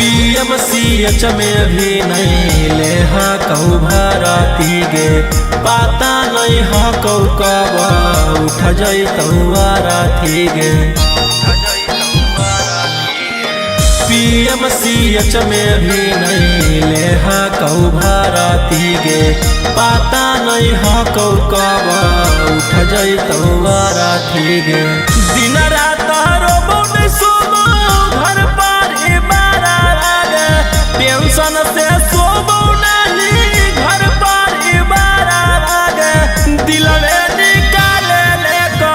PMCH में भी नहीं ले हा कहू भरती गे पता नहीं हा कहू कब उठ जैतौआ राती गे। PMCH में भी नहीं ले हा कहू भरती गे पता नहीं हा कहू कब उठ जैतौआ राती गे। दिन रात रोबो नहीं सोबो घर पर टेंशन से सोबो नहीं घर पर बारा दिल में निकाले ले को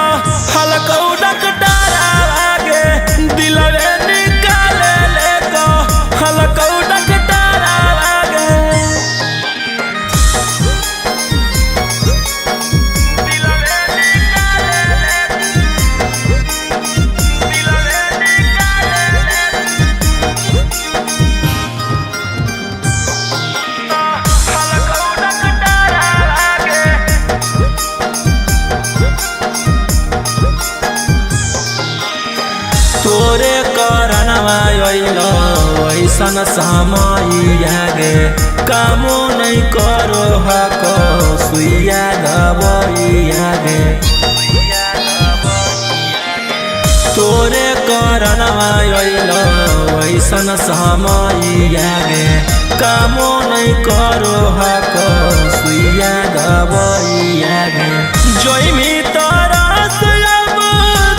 हलकौ डकडारा आगे दिल में निकाले ले को हलकौ डकडारा आगे दिल में निकाले ले दिल में निकाले तोरे करनवा ऐसन समय गे कामो नहीं करो हको सुइया दबैया गे। तोरे करनवा ऐसन समय गे कामो नहीं करो हको सुइया दबैया गे। जोइमी तरस अब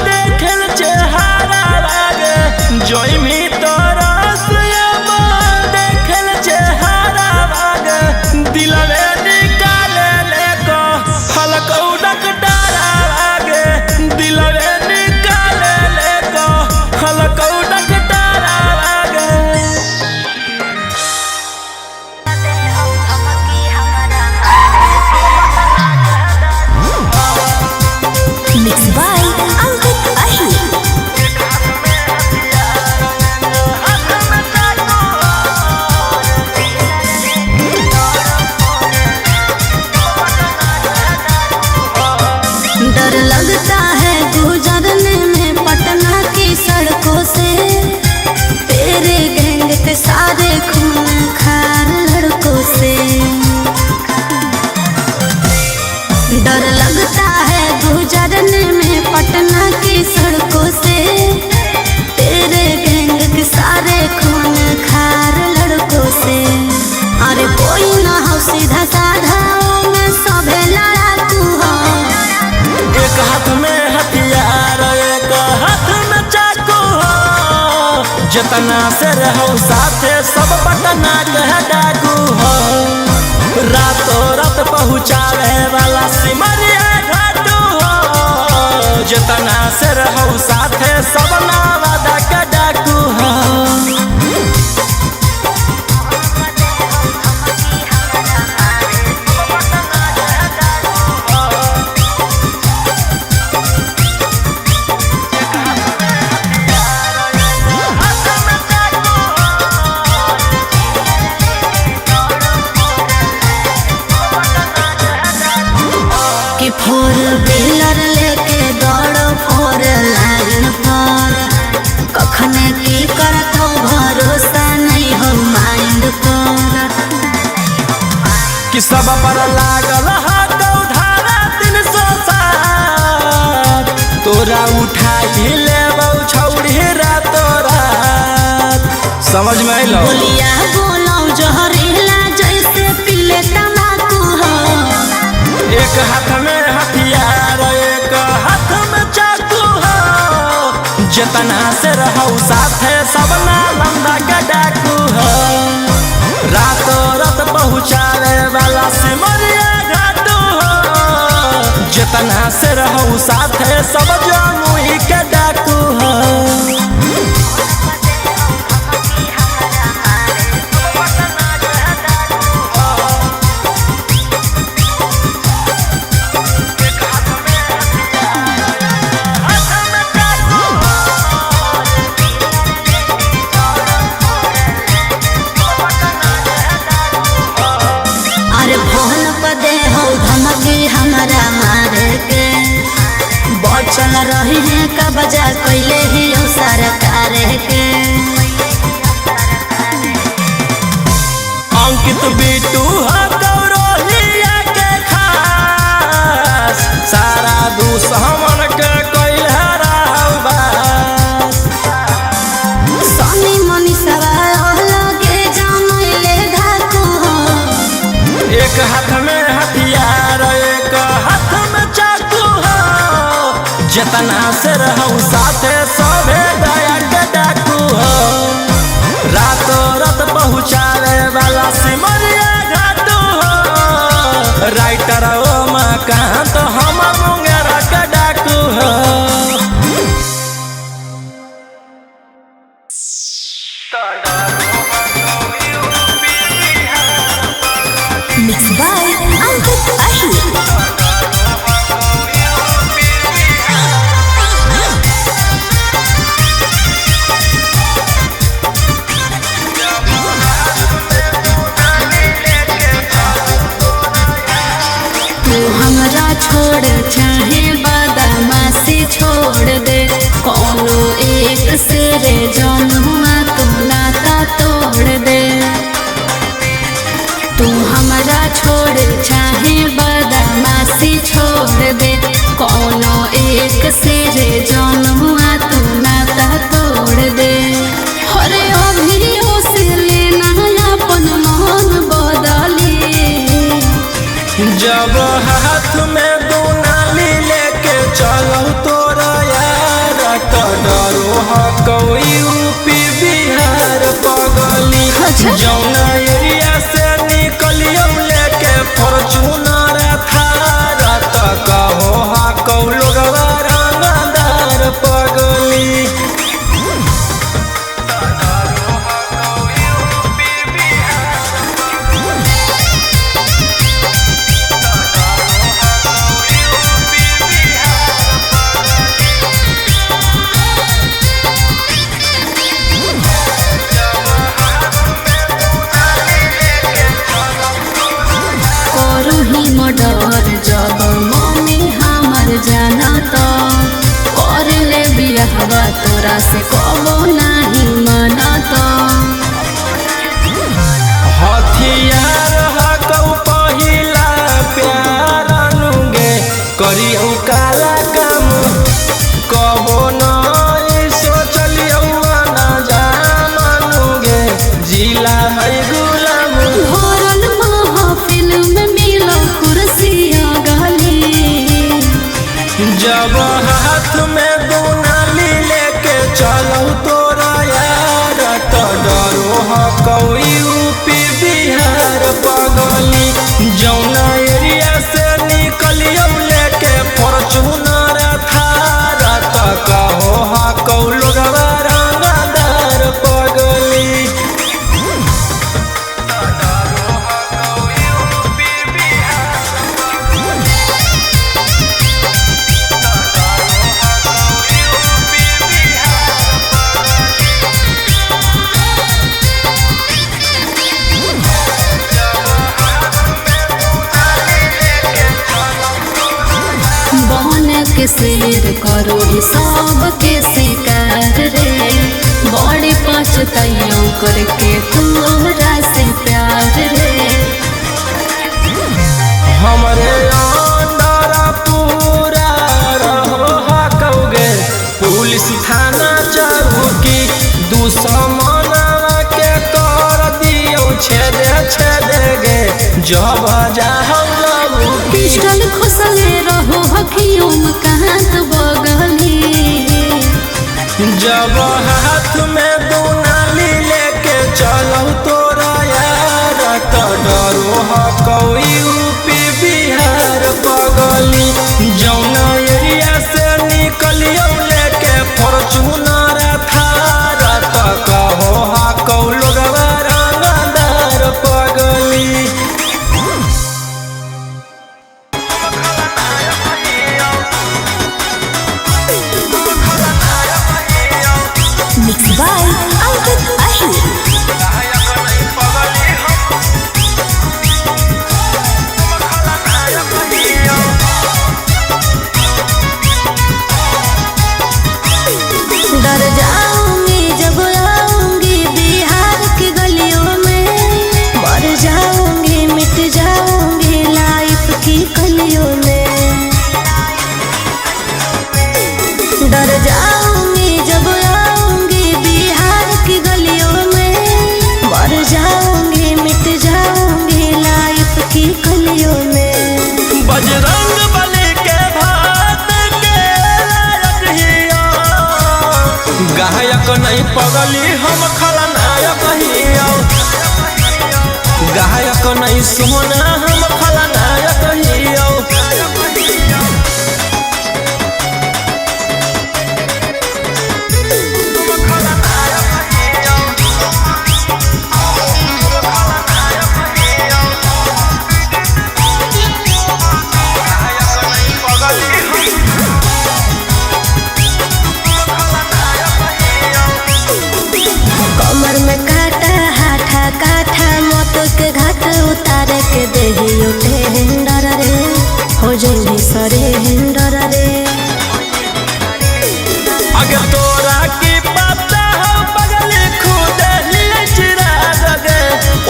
देखल चेहरा लागे जोइमी तरस अब देखल चेहरा लागे दिल में निकाले ले को हलकौ डकडारा लागे दिल में निकाले ले को हलकौ डकडारा लागे। Mixed by Ankit Ahi. डर लगता है गुजरने में पटना की सड़कों से तेरे गैंग के सारे खून खार लड़कों से। डर लगता है गुजरने में पटना की सड़कों से तेरे गैंग के सारे खून खार लड़कों से। अरे कोई ना हो सीधा साधा में सभे लड़ाकू हो। एक हाथ में हथियार एक हाथ में चाकू हो जितना से रहो साथे सब पटना के डाकू हो। रातों रात पहुँचावे वाला सिमरिया घाटू हो जितना से रहो साथे सब नावादा के डाकू हो। कि फोर व्हीलर लेके दौड़ो फोर लाइन पर कखने की करतो भरोसा नहीं हो माइंड पर। कि सब पर लागल धारा 307 तोरा उठा ही लेबौ छौड़ी रातो रात। समझ में अइलो बोलिया बोलो जहरीला जैसे पीले तम्बाकू हो। एक हाथ में हथियार एक हाथ में चाकू हो जितना से रहो साथे सब नालंदा के डाकू हो। रातों रात पहुँचावे वाला सिमरिया घाटू हो जितना से रहो साथे सब जमुई के डाकू हो। चल रही है का बजा कैले ही सरकार के। अंकित बिटू गौरहिया के खास सारा दुश्मन के कैल हराबास सोनी मनी सवार लगे जमैले धाकू एक हाथ में हथियार एक हाथ में चाकू हो जितना से रहूं साथे सभे दया के डाकू हो रातों रात पहुँचावे वाला सिमरिया घाटू हो राइटर ओ मकान तो हम मुंगेरा के डाकू हो मिक्स बाय अंकित अही हमरा छोड़ चाहे बदमाशी छोड़ दे कोनो एक से रे जनुआ तू नाता तोड़ दे तू हमरा छोड़ चाहे बदमाशी छोड़ दे कोनो एक से रे जनुआ तू नाता तोड़ दे अरे अभी से लेना अपन मन बदली जब हाथ में दुनाली लेके चलो तोरा यार तो डरो हको यूपी बिहार पगली जौना एरिया से निकलियो लेके फॉर्च्यूनर थार तो कहो हको लोगवा रंगदार पगली डर जब मम्मी हमर जाना तो कर ले बियाहवा तोरा से कबो नहीं माना तो हथियार हकौ पहिला प्यार अनुगे करियौ काला काम कबो नहीं सोचलियौ ना जाननुगे जिला है गुलाम भरल महफिल में मिलो कुर्सिया गली जब हाथ में दुनाली लेके चलो तोरा यार तो डरो हकौ यूपी बिहार पगली जौना एरिया से निकलियो लेके फॉर्च्यूनर थार तो कहो हकौ लोगवा रंगदार पगली के शेर करो सब के शिकार रे बड़ी पछताइयों करके तोरा से प्यार रे हमरे अंदर पूरा रहो हकौगे पुलिस थाना चौकी दुश्मन के कर दियो छेदे गे जब जाहौ पिस्टल खुसले रहो हकियों में कहाँ तो बगली जब हाथ में दुनाली लेके चलो तोरा यार तो डरो हकौ यूपी बिहार पगली जौना एरिया से निकलियो लेके फॉर्च्यूनर थार तो कहो हकौ लोगवा रंगदार पगली मिक्स बाय पगली हम खलनायक हियो गायक नहीं सोना हम खलनायक हियो कमर में काटा हाथा काठा मौत के घाट उतार के देहियो टेंडर रे हो जल्दी सरे हेंडर रे अगर तोरा की पता हो पगली खुद लिए चिरा गे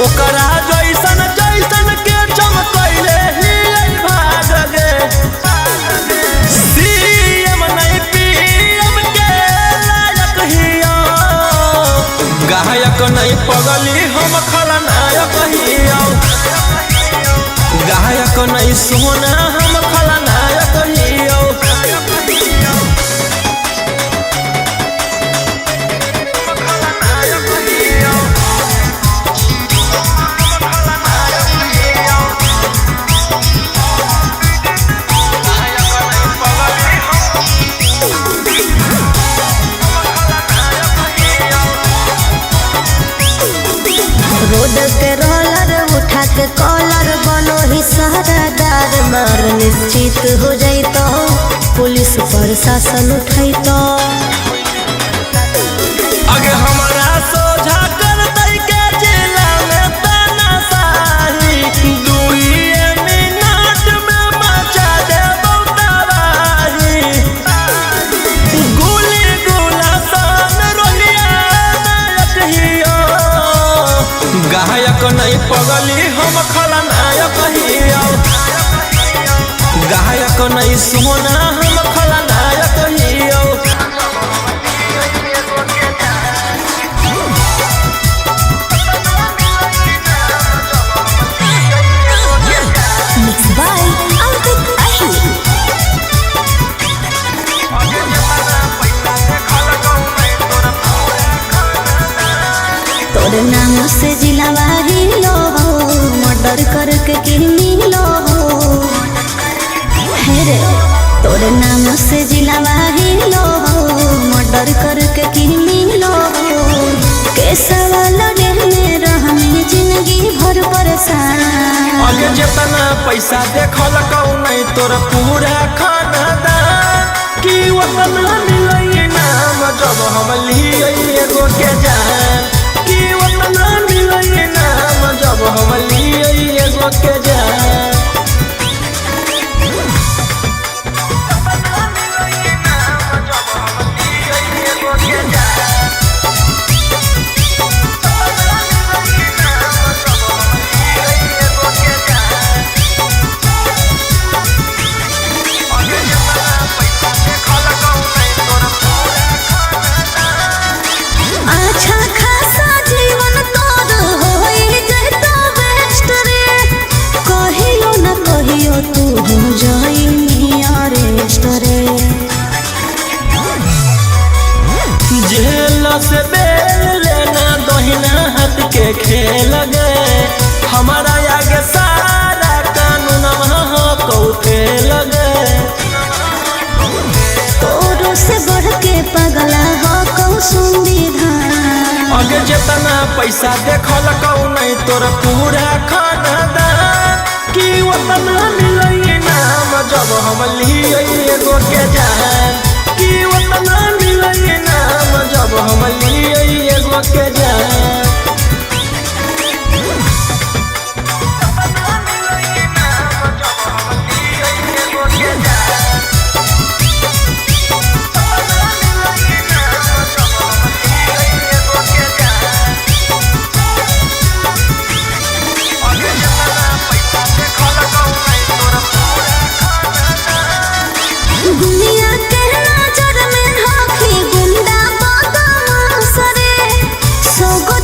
ओकरा जैसन जैसन के चमकैले लिए भाग गे सीएम नहीं पीएम के लायक हियो गायक नहीं पगली हम खलनायक हियो गायक नहीं सोना हम खलनायक हियो रोड के रोलर उठा के कॉलर बनो ही सहरादार मार निश्चित हो जाई तो पुलिस प्रशासन उठाई तो अगे हमारा सोझा कर दई के जिला में तानाशाही 2 मिनट में मचा दे तबाही गोली गोला सन रोलिया नायक हियो गायक नहीं पगली हम खलनायक हियो गायक नहीं सोना हम खलनायक हियो मिक्स बाय अंकित अहिर तोर नाम से जिलावा हिलो मर्डर करके किरमी लो हे रे तोर नाम से जिलावा हिलो मर्डर करके किरमी लो कैसा लगे मेरा हमें जिंदगी भर परेशान अगे जितना पैसा देखल कहू नहीं तोर पूरा खानदान कि उतना मिलई नाम जब हम लिए एगो के जान कि उतना मिलई नाम जब हम लिए एगो के जान अच्छा खासा जीवन तोर होई जैतो बेस्ट रे कहियो न कहियो तू हो जाई मिया रेस्ट रे जेल से बेल लेना दहिना हाथ के खेल गए हमारा आगे सारा कानून कौथे लगे तोरो से बढ़ के पगला हो कौ संविधान अगे जितना पैसा देखल कहू नहीं तोर पूरा खानदान कि उतना मिलई नाम जब हम लिए एगो के जान कि उतना मिलई नाम जब हम लिए एगो के जान दुनिया के नजर में हाथी गुंडा बदमाश रे सो गो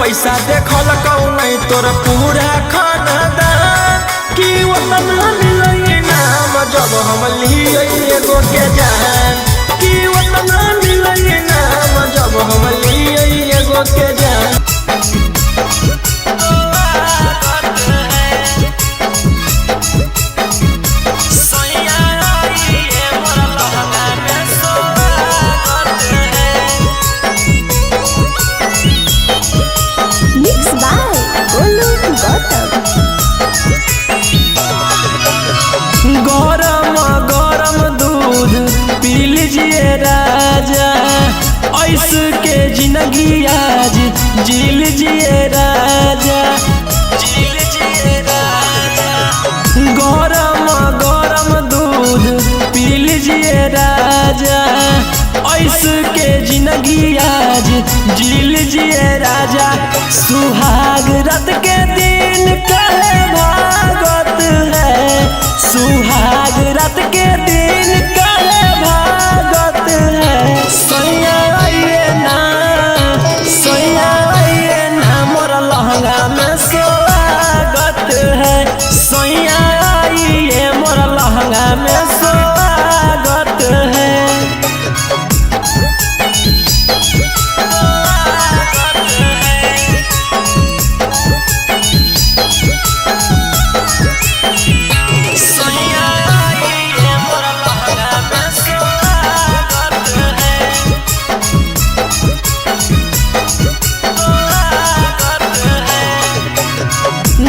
पैसा देखल कहू नहीं तोर पूरा खानदान कि वतन मिलई नाम जब हम लिए एगो के जान कि वतन मिलई नाम जब हम लिए एगो के जान। गरम गरम दूध पी लीजिए राजा ऐसे के जिंदगी आज जी लीजिए राजा जी लीजिए राजा। गरम गरम दूध पी लीजिए राजा ऐसे के जिंदगी आज जी लीजिए राजा। सुहाग रात के दिन कहे भागत है सुहाग रात के दिन कहे भागत है। सैया आइए ना मोर लहंगा में स्वागत है सैया आइए मोर लहंगा में स्वागत है।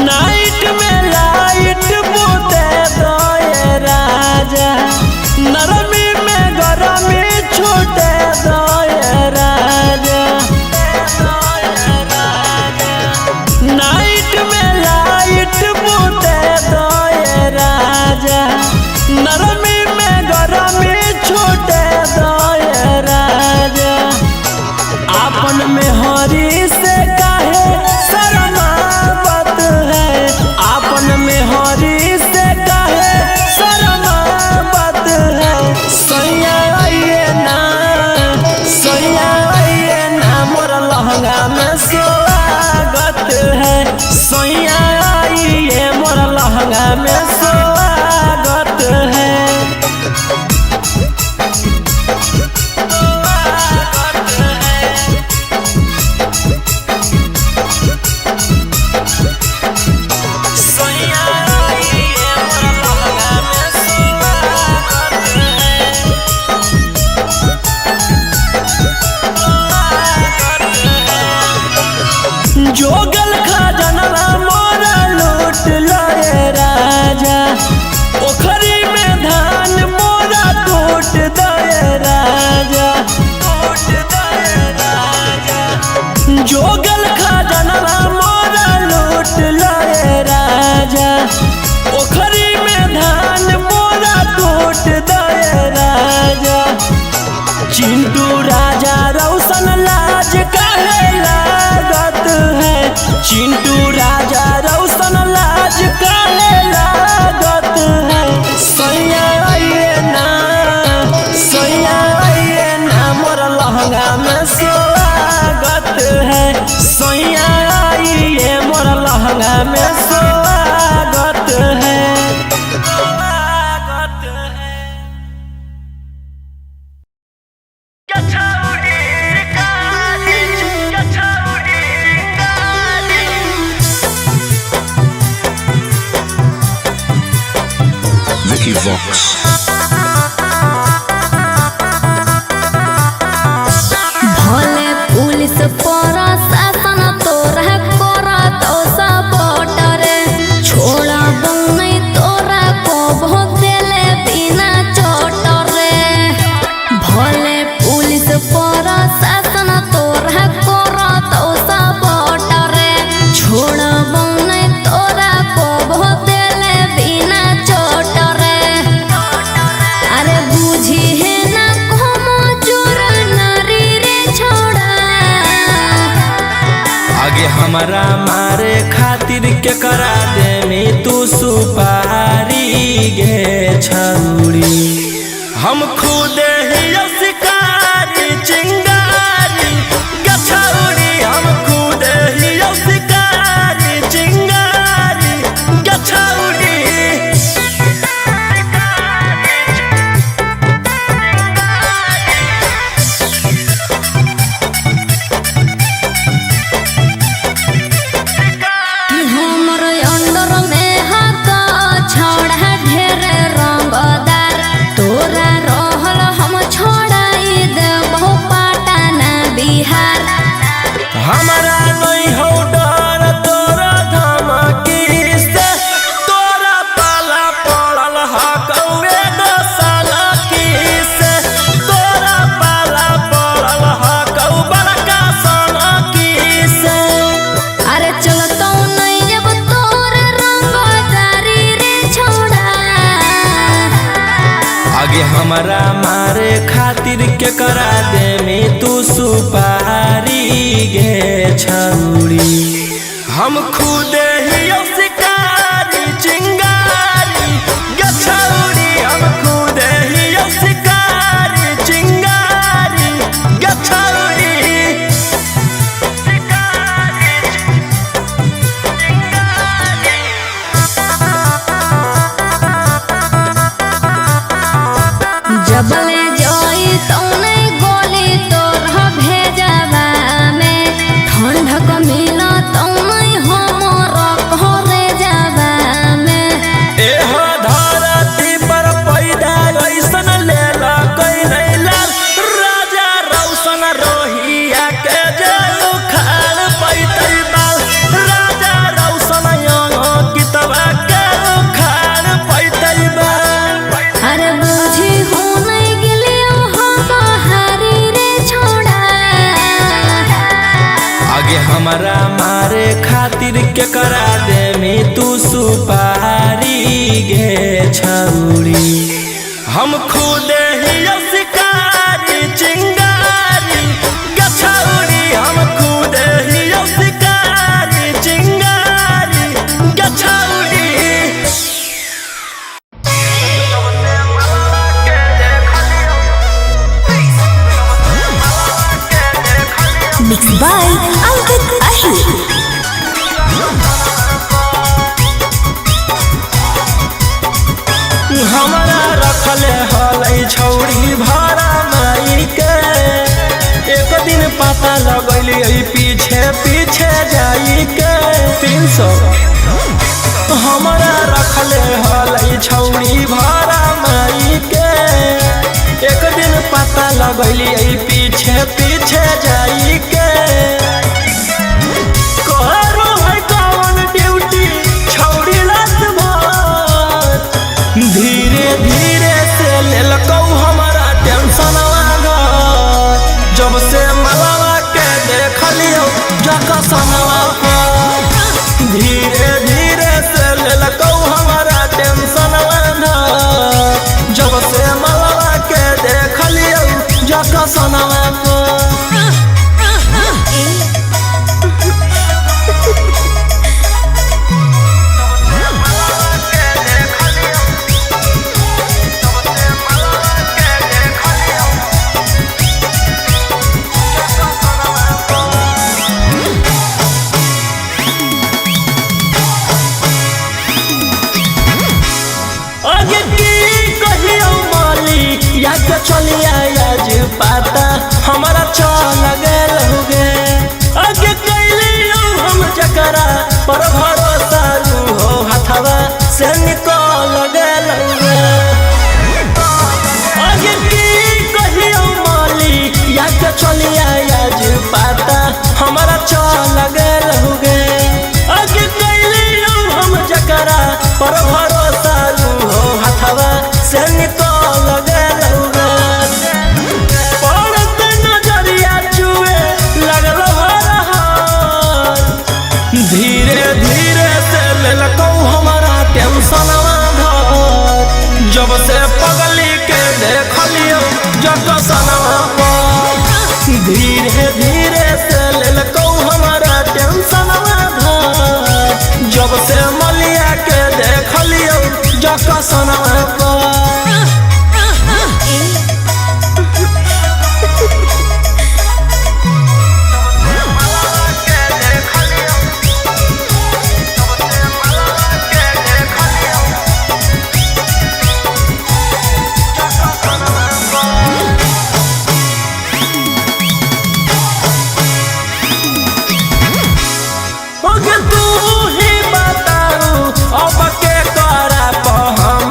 नाइट में लाइट बोते दे राजा नरमी में गरमी छोटे दे राजा। नाइट में लाइट बोते दे राजा नरमी में गरमी छोटे दे राजा। आपन में हरी से काहे शरमावत है आपन में हरी से काहे शरमावत है। सैया आइए ना मोर लहंगा में स्वागत है सैया आइए मोर लहंगा में स्वागत है। जोगल खजानवा मोरा लूट लए राजा ओखरी में धान मोरा टूट दए राजा जोगल खजानवा मोरा लूट लए राजा ओखरी में धान मोरा टूट दए राजा। चिंटू राजा रौशन लाज काहे लागत है चिंटू राजा रौशन लाज काहे लागत है। सैया आइए ना मोर लहंगा में स्वागत है सैया आइए मोर लहंगा में स्वागत है। Vox भले पुलिस प्रशासन तोरा करा तो सपोर्ट रे छोड़ा नहीं तोरा को भोग देले बिना चोट रे। भले पुलिस प्रशासन तोरा करा तो सपोर्ट रे छोड़ा नहीं तोरा को भोग देले बिना चोट रे। अरे बुझी है ना कोमो चोर नारी रे छोड़ा आगे हमारा मारे खातिर के करा दे में तू सुपारी गे छौड़ी हम खुद ही शिकारी चिंगारी गे छौड़ी हम खुद ही हमरा मारे खातिर के करा दे में तू सुपारी गे छौरी। हम खुद ही शिकारी चिंगारी गे छौरी, हम खुद ही शिकारी चिंगारी गे छौरी। जबले जोई तो नहीं गोली तोर भेजवा में, ठंडक मिला तो नहीं हमर घरे जावा में। एहो धरती पर पैदा ऐसन लेला कोई नहीं लाल, राजा रौशन रोहिया के जेल उखाड़ पैतै बाल, राजा रौशन गीतवा के उखाड़ पैतै बाल। अरे बुझी हो नहीं गिलियो हो बहारी रे छोड़ा, आगे हमरा मारे खातिर के करा दे में तू सुपारी गे छौरी। हम खुद ही शिकारी चिंगारी गे छौरी, हम खुद ही शिकारी चिंगारी गे छौरी। मिक्स बाय अंकित अहिर। हमरा रखले हलै छौरी भाड़ा माई के, एक दिन पता लगलियै पीछे पीछे जाई के 300। हमरा रखले हलै छौरी भाड़ा माई के, एक दिन पता लगलियै पीछे पीछे जाई के। करो है कौन ड्यूटी छौरी रात भर, धीरे धीरे से लेलकौ हमारा टेंशनवा घर। जब से मलवा के देखलियो जकसनवा पर, धीरे धीरे से लेलकौ हमारा टेंशनवा घर। जब से मलवा के देखलियो जकसनवा पर। आगे की कहियो मालिक याद चलिया आज पाता हमारा चल गेल हो गे। आगे कैलियो हम जकरा पर भरोसा हो हथवा से निकल गेल हो गे। आगे की कहियो मालिक याद चलिया आज पाता हमारा चल गेल हो गे। आगे कैलियो हम जकरा पर भरोसा हो हथवा से निकल गेल हो गे। पड़त नजरिया चुए लगल हो रहल, धीरे धीरे से लेलकौ हमारा टेंशनवा घर। जब से पगली के देखलियो जकसनवा पर, धीरे धीरे से लेलकौ हमारा टेंशनवा घर। जब से मलिया के देखलियो जकसनवा पर। ओगे तू ही बताऊ अब के करा हम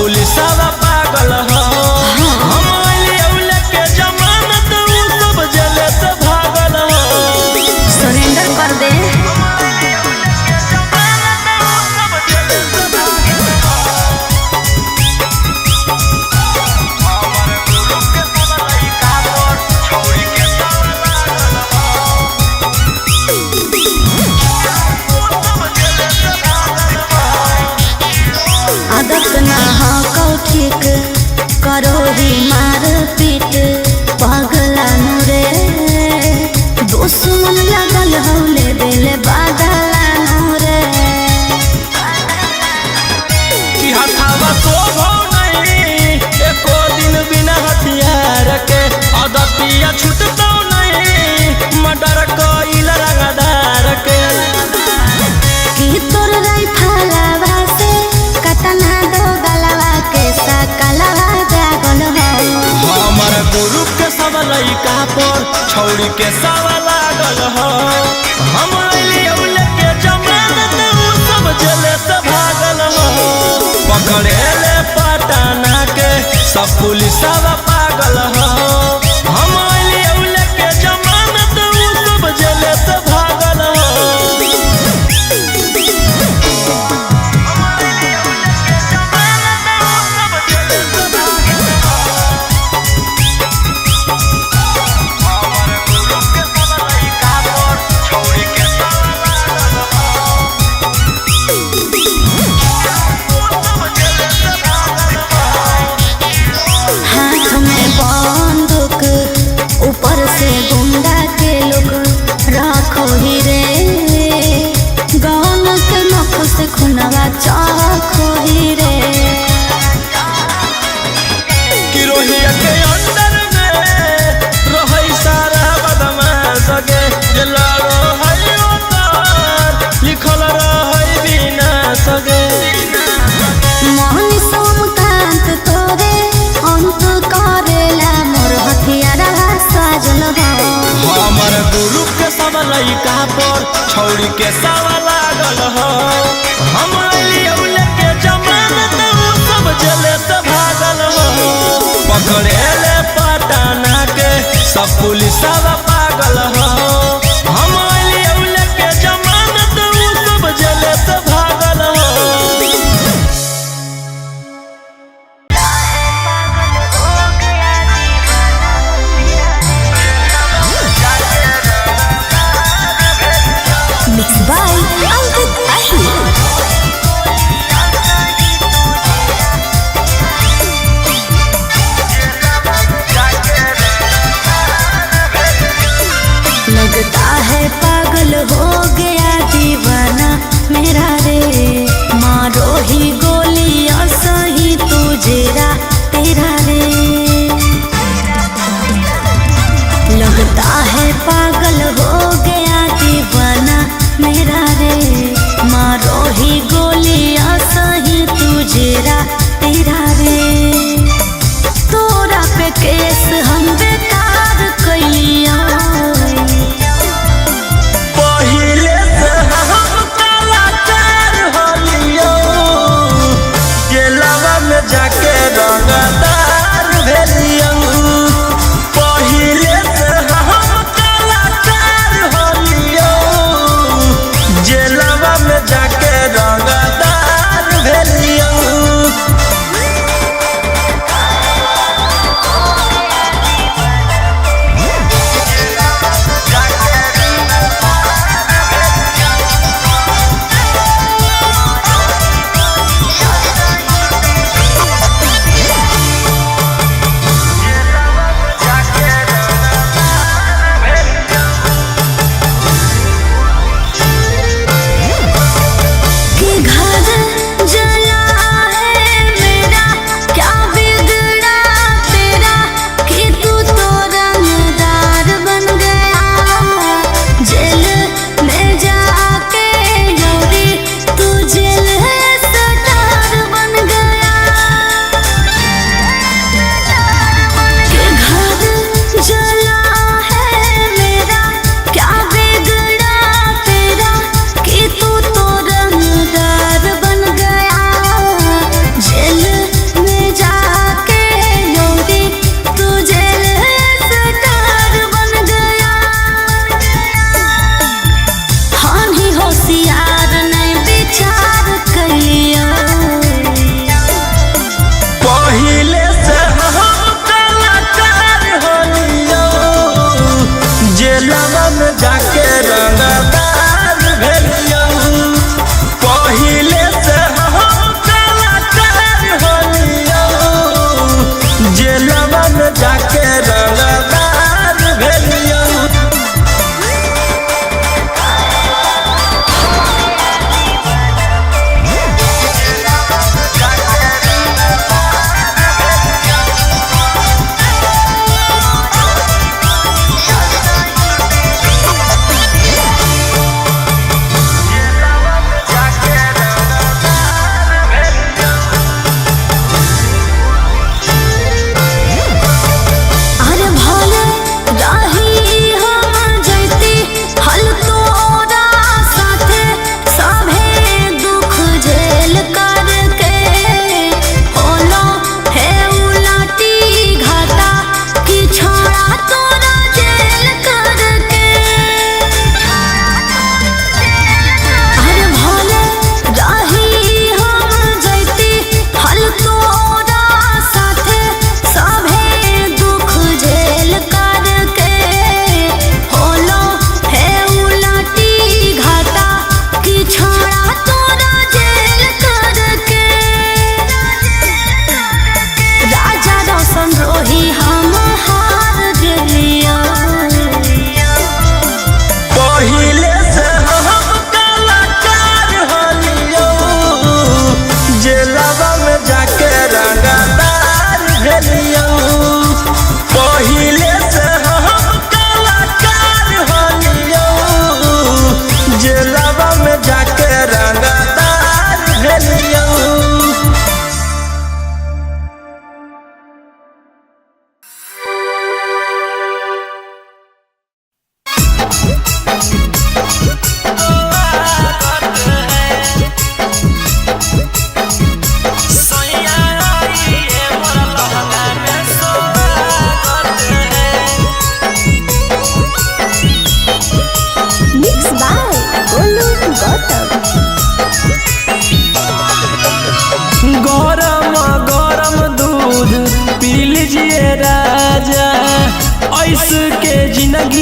पुलिसवा पागल हो। हम अइले के जमानत उ सब जेल से भागल हो। सरेंडर कर दे। आदत ना हो कौ ठीक करो ही मार पीट पगला नुरे दुश्मन लगल हौले दिल बादला नुरे कि हथावा शोभो नहीं एको दिन बिना हथियार के अदतिया छूटतो नहीं मर्डर कइल रंगदार के कि तोर राइफलवा से कतना दो गलवा के सकलवा जागल हो। हमर गुरु के सब लइका पर छौड़ी के सब लागल हो। हम अइले के जमानत उ सब जेल से भागल हो। पकड़ेले पटाना के सब पुलिसवा पागल हो। हम अइले के जमानत उ सब जेल से भागल हो। हाथ में बंदूक ऊपर से गुंडा के लोग रखो ही रे गन के नख से खुनवा चाखो ही रे किरोहिया के अंदर में रहै सारा बदमाश के जे लड़ो है ओकर लिखल रहै विनाश के मोहनी सोमकांत तोरे अंत करेला मोर हथियारा साजल हो। हमर गुरु के सब लइका पर छौड़ी के सब लागल हो। हम अइले के जमानत उ सब जेल से भागल हो। पकड़ेले पटाना के सब पुलिसवा पागल हो। हम अइले के जमानत उ सब जेल से भागल हो। Mixed by Ankit Ahir.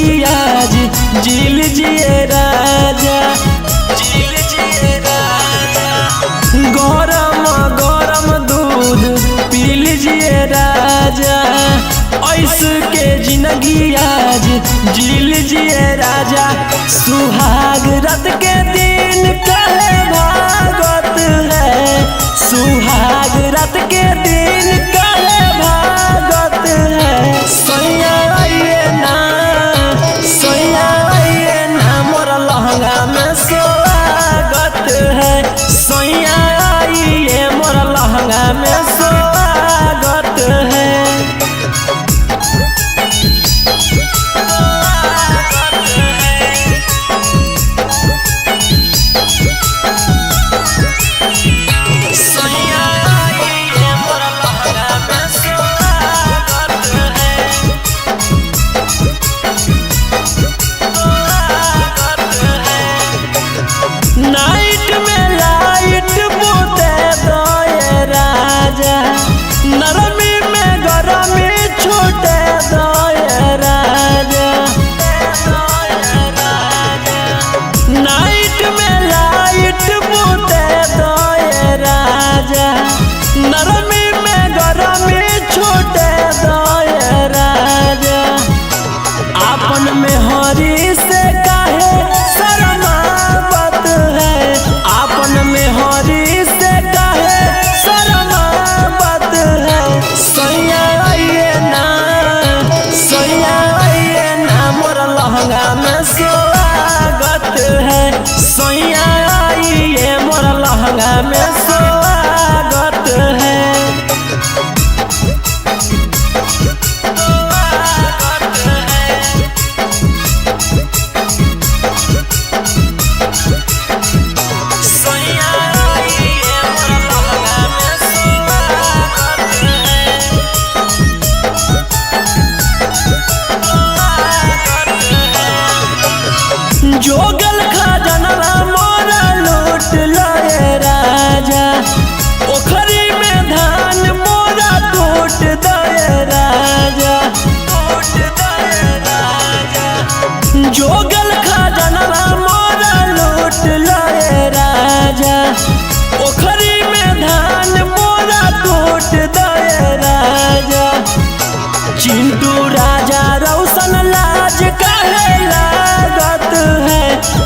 जिंदगी आज जी लीजिए राजा, जी लीजिए राजा। गरम गरम दूध पी लीजिए राजा, ऐसे के जिंदगी आज जी लीजिए राजा। सुहाग रात के दिन कहे भागत है, सुहाग रात के दिन कहे भागत है। सैया आइए ना, सैया आइए ना, मोर लहंगा में स्वागत है। सैया आइए मोर लहंगा में स्वागत है। नाइट में लाइट बोते दे राजा, नरमी में गरमी छोटे दे राजा। नाइट में लाइट बोते दे राजा, नरमी में गरमी छोटे दे राजा। आपन में हरी से काहे शरमावत है, आपन में हरी से काहे शरमावत है। सैया आइए ना, सैया आइए ना, मोर लहंगा में स्वागत है। सैया आइए मोर लहंगा में स्वागत है। जोगल खजानवा मोरा लूट लए राजा, ओखरी में धान मोरा टूट दए राजा, टूट दए राजा। जोगल खजानवा मोरा लूट लए राजा, ओखरी में धान मोरा टूट दए राजा। चिंटू राजा रौशन लाज काहे लागत है,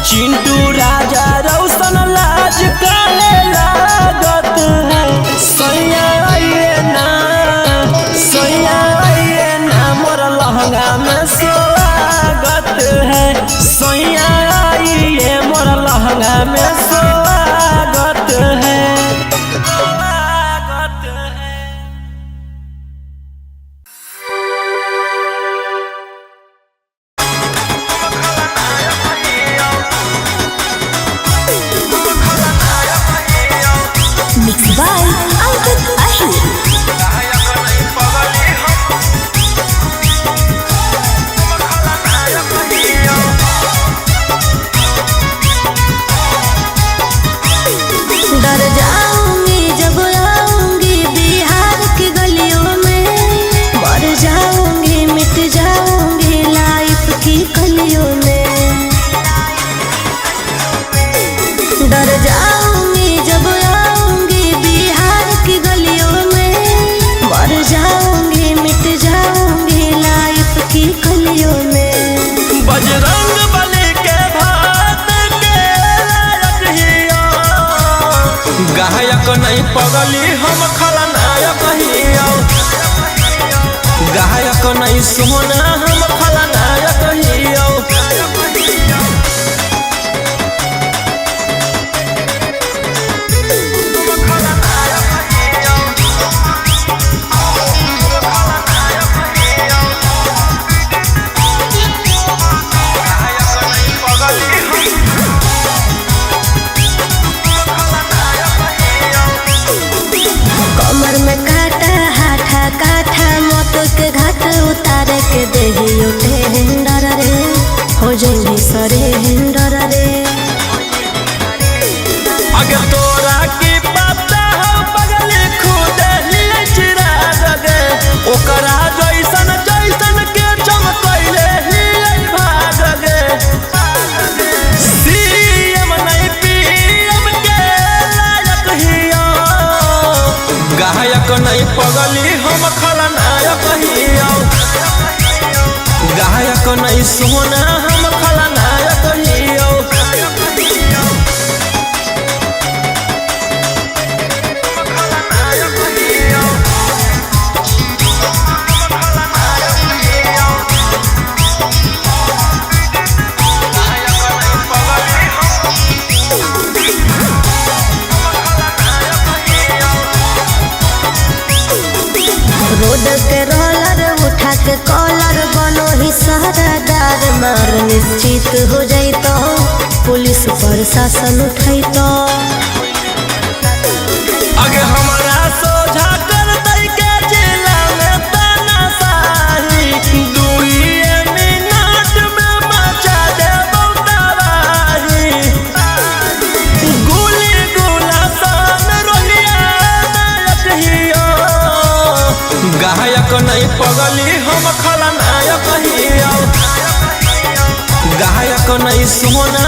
चिंटू राजा रौशन लाज काहे लागत है। सैया आइए ना, सैया आइए ना, मोर लहंगा में स्वागत है। सैया आइए मोर लहंगा में स्वागत है। Mixed by Ankit Ahir. डर जाऊंगी जब आऊंगी बिहार की गलियों में, मर जाऊंगी मिट जाऊंगी लाइफ की कलियों में। डर जाऊंगी जब आऊंगी बिहार की गलियों में, मर जाऊंगी मिट जाऊंगी लाइफ की कलियों में। बजरंग बली के भात के लायक हिया, गायक नहीं पगली हम खलनायक हिया, गायक नहीं सोना हम खलनायक हिया। कमर में काटा हाथा काठा मौत के घाट उतार के देही उठे हिंडर रे, हो जाई सरे हिंडर रे। अगर तोरा की पता हो पगल खुद लिए चिरा दगे, ओकरा जैसन जैसन के चमकैले ही पगली हम खलनायक हियो गायक नहीं सोना हम खलनायक हियो रोड के रोलर उठा के कॉलर बनो ही सहरादार मार निश्चित हो जाई तो पुलिस प्रशासन उठाई तो आगे हमारा सोझा कर दई के जिला में तानाशाही 2 मिनट में मचा दे तबाही गोली गोला सन रोलिया नायक हियो गायक नहीं पगली हम खलनायक हियो गायक नहीं सोना